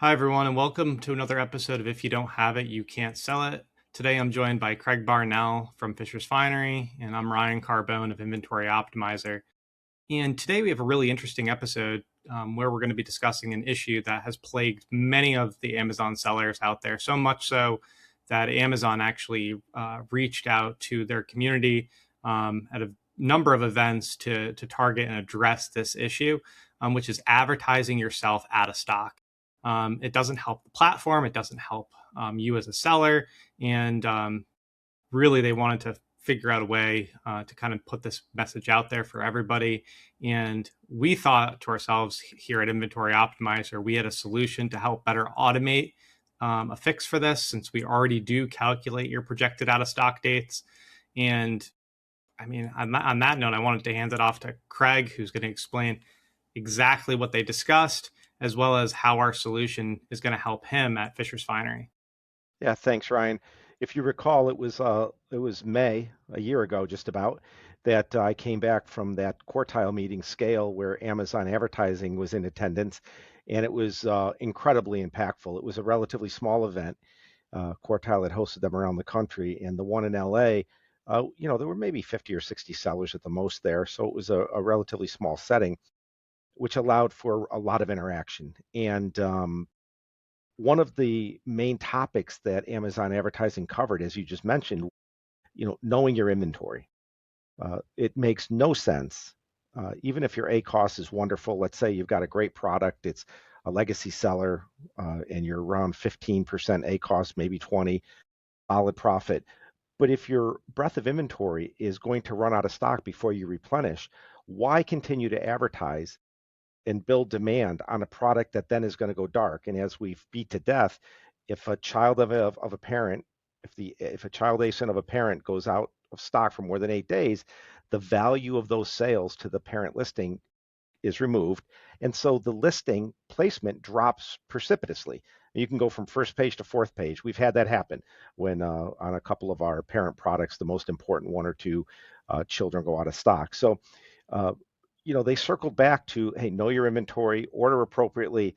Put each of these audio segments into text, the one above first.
Hi, everyone, and welcome to another episode of If You Don't Have It, You Can't Sell It. Today, I'm joined by Craig Barnell from Fisher's Finery, and I'm Ryan Carbone of Inventory Optimizer. And today, we have a really interesting episode where we're going to be discussing an issue that has plagued many of the Amazon sellers out there, so much so that Amazon actually reached out to their community at a number of events to target and address this issue, which is advertising yourself out of stock. It doesn't help the platform. It doesn't help you as a seller. And really, they wanted to figure out a way to kind of put this message out there for everybody. And we thought to ourselves here at Inventory Optimizer, we had a solution to help better automate a fix for this, since we already do calculate your projected out of stock dates. And I mean, on that note, I wanted to hand it off to Craig, who's going to explain exactly what they discussed, as well as how our solution is going to help him at Fisher's Finery. Yeah, thanks, Ryan. If you recall, it was May a year ago, just about, that I came back from that quartile meeting scale where Amazon advertising was in attendance, and it was incredibly impactful. It was a relatively small event. Quartile had hosted them around the country, and the one in LA, there were maybe 50 or 60 sellers at the most there, so it was a relatively small setting, which allowed for a lot of interaction. And one of the main topics that Amazon advertising covered, as you just mentioned, knowing your inventory. It makes no sense, even if your ACoS is wonderful. Let's say you've got a great product, it's a legacy seller, and you're around 15% ACoS, maybe 20, solid profit. But if your breadth of inventory is going to run out of stock before you replenish, why continue to advertise and build demand on a product that then is going to go dark? And as we've beat to death, if a child of a parent, if a child ASIN of a parent goes out of stock for more than 8 days, the value of those sales to the parent listing is removed. And so the listing placement drops precipitously. You can go from first page to fourth page. We've had that happen when on a couple of our parent products, the most important one or two children go out of stock. So uh, they circled back to, hey, know your inventory, order appropriately.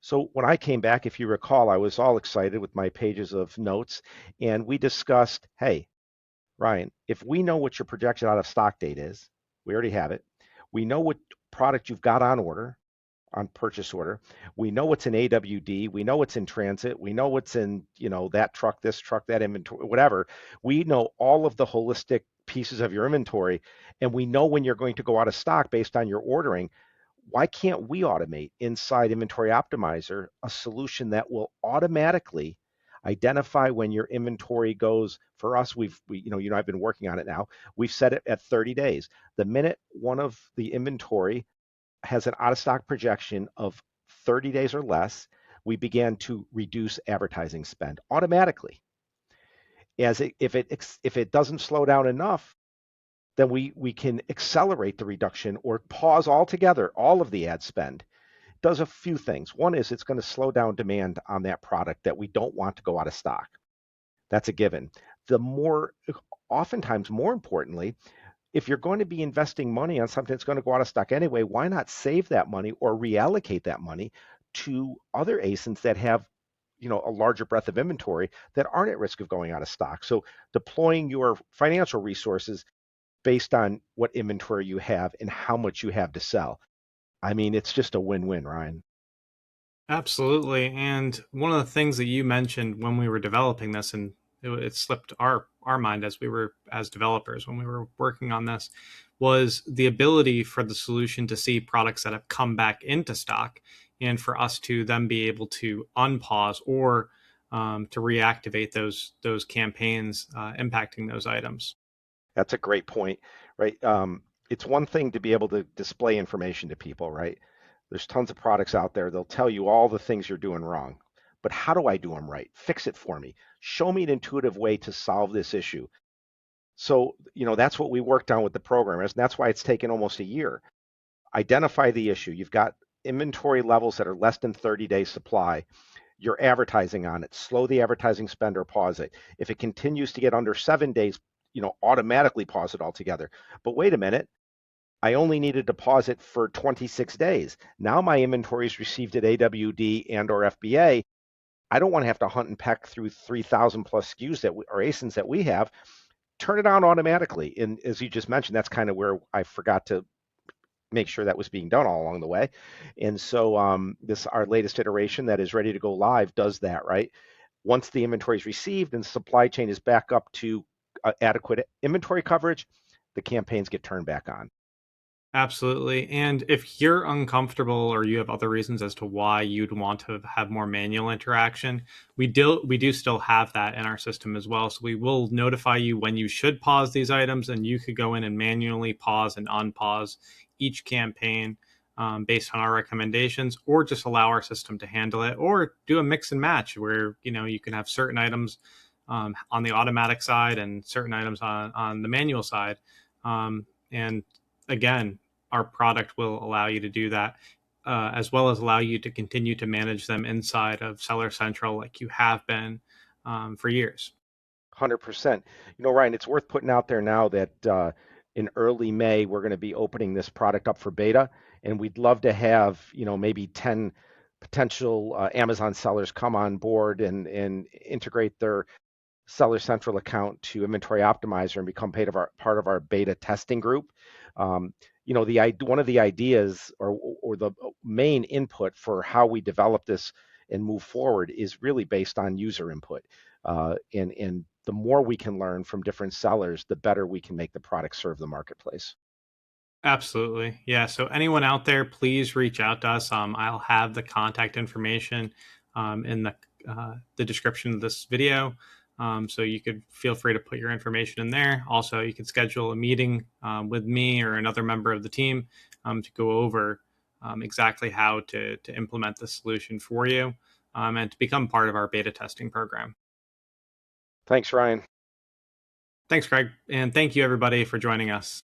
So when I came back, if you recall, I was all excited with my pages of notes, and we discussed, hey, Ryan, if we know what your projected out of stock date is, we already have it. We know what product you've got on order, on purchase order. We know what's in AWD. We know what's in transit. We know what's in, that truck, this truck, that inventory, whatever. We know all of the holistic pieces of your inventory, and we know when you're going to go out of stock based on your ordering. Why can't we automate inside Inventory Optimizer a solution that will automatically identify when your inventory goes? For us, I've been working on it now. We've set it at 30 days. The minute one of the inventory has an out of stock projection of 30 days or less, we began to reduce advertising spend automatically. If it doesn't slow down enough, then we can accelerate the reduction or pause altogether all of the ad spend. It does a few things. One is it's going to slow down demand on that product that we don't want to go out of stock. That's a given. Oftentimes more importantly, if you're going to be investing money on something that's going to go out of stock anyway, why not save that money or reallocate that money to other ASINs that have a larger breadth of inventory that aren't at risk of going out of stock? So deploying your financial resources based on what inventory you have and how much you have to sell. I mean, it's just a win-win, Ryan. Absolutely. And one of the things that you mentioned when we were developing this, and it slipped our mind as we were as developers when we were working on this, was the ability for the solution to see products that have come back into stock, and for us to then be able to unpause or to reactivate those campaigns impacting those items. That's a great point, right? It's one thing to be able to display information to people, right? There's tons of products out there. They'll tell you all the things you're doing wrong. But how do I do them right? Fix it for me. Show me an intuitive way to solve this issue. So, that's what we worked on with the programmers, and that's why it's taken almost a year. Identify the issue. You've got inventory levels that are less than 30 days supply. You're advertising on it. Slow the advertising spend or pause it. If it continues to get under 7 days, automatically pause it altogether. But wait a minute, I only needed to pause it for 26 days. Now my inventory is received at AWD and or FBA. I don't want to have to hunt and peck through 3,000 plus SKUs or ASINs that we have. Turn it on automatically. And as you just mentioned, that's kind of where I forgot to make sure that was being done all along the way. And so this our latest iteration that is ready to go live does that, right? Once the inventory is received and the supply chain is back up to adequate inventory coverage, the campaigns get turned back on. Absolutely. And if you're uncomfortable or you have other reasons as to why you'd want to have more manual interaction, we do still have that in our system as well. So we will notify you when you should pause these items, and you could go in and manually pause and unpause each campaign based on our recommendations, or just allow our system to handle it, or do a mix and match where you can have certain items on the automatic side and certain items on the manual side. And again, our product will allow you to do that, as well as allow you to continue to manage them inside of Seller Central like you have been for years. 100%. Ryan, it's worth putting out there now that in early May, we're going to be opening this product up for beta, and we'd love to have, maybe 10 potential Amazon sellers come on board and integrate their Seller Central account to Inventory Optimizer and become part of our beta testing group. Um, one of the ideas or the main input for how we develop this and move forward is really based on user input. And the more we can learn from different sellers, the better we can make the product serve the marketplace. Absolutely. Yeah. So anyone out there, please reach out to us. I'll have the contact information in the description of this video. So you could feel free to put your information in there. Also, you could schedule a meeting with me or another member of the team to go over exactly how to implement the solution for you and to become part of our beta testing program. Thanks, Ryan. Thanks, Craig. And thank you, everybody, for joining us.